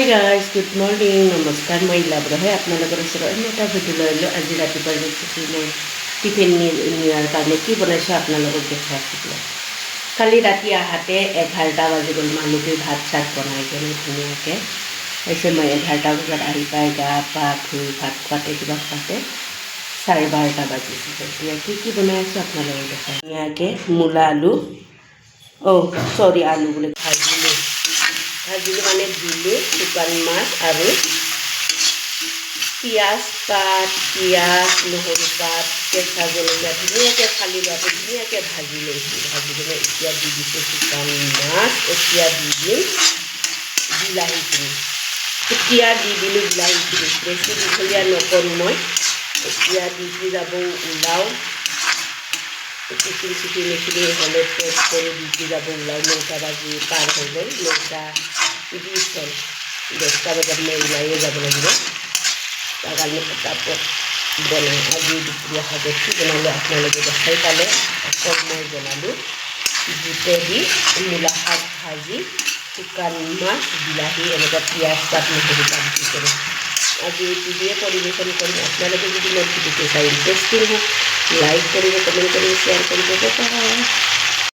Hi guys, good morning. নমস্কাৰ মই ইলাব্ৰ হয় আপোনালোকৰ ওচৰত অন্য এটা ভিডিঅ' লৈ আহিলোঁ। আজি ৰাতিপুৱা ৰেচিপি মই টিফিন নিয়াৰ কাৰণে কি বনাইছোঁ আপোনালোকক দেখাই আছিলোঁ। কালি ৰাতি আহাতে 11টা বাজি গ'ল। মানুহটোৱে ভাত চাত বনাই কিনে ধুনীয়াকৈ তাৰপিছত মই 11টা বজাত আহি পাই গা পা ধুই ভাত খোৱাতে কিবা খোৱাতে 12:30 বাজিছে। এতিয়া কি বনাই আছোঁ আপোনালোকক দেখাই ধুনীয়াকৈ মূলা আলু আলু বোলে ভাজিলোঁ মানে দিলোঁ শুকান মাছ আৰু পিঁয়াজ নহৰু পাত কেঁচা জলকীয়া ধুনীয়াকৈ ফালি লোৱাটো ধুনীয়াকৈ ভাজি লৈছোঁ। ভাজি কিনে এতিয়া দি দিছোঁ শুকান মাছ। এতিয়া দি দিম বিলাহীখিনি। এতিয়া দি দিলোঁ বিলাহীখিনি। বেছি দীঘলীয়া নকৰোঁ মই। এতিয়া দি যাব ওলাওঁ। টিফিন এইখিনি হ'লে পেক কৰি দি যাব ওলাওঁ। 9টা বাজি পাৰ হৈ গ'ল। 9টা 20 হ'ল। 10টা বজাত মই ওলাইয়ে যাব লাগিব। তাৰ কাৰণে পটাপট বনাই আজি দুপৰীয়া সাজত কি বনালোঁ আপোনালোকে দেখাই পালে। অকল মই বনালোঁ বুটেদি মূলা শাক ভাজি শুকান মাছ বিলাহী এনেকুৱা পিঁয়াজ পাত নহৰু পাত দি কৰি আজি এইটো দিয়ে পৰিৱেশন কৰিম। আপোনালোকে যদি মোৰ ভিডিঅ'টো চাই ইণ্টাৰেষ্টিং হয় লাইক কৰিব, কমেণ্ট কৰিব, শ্বেয়াৰ কৰিব।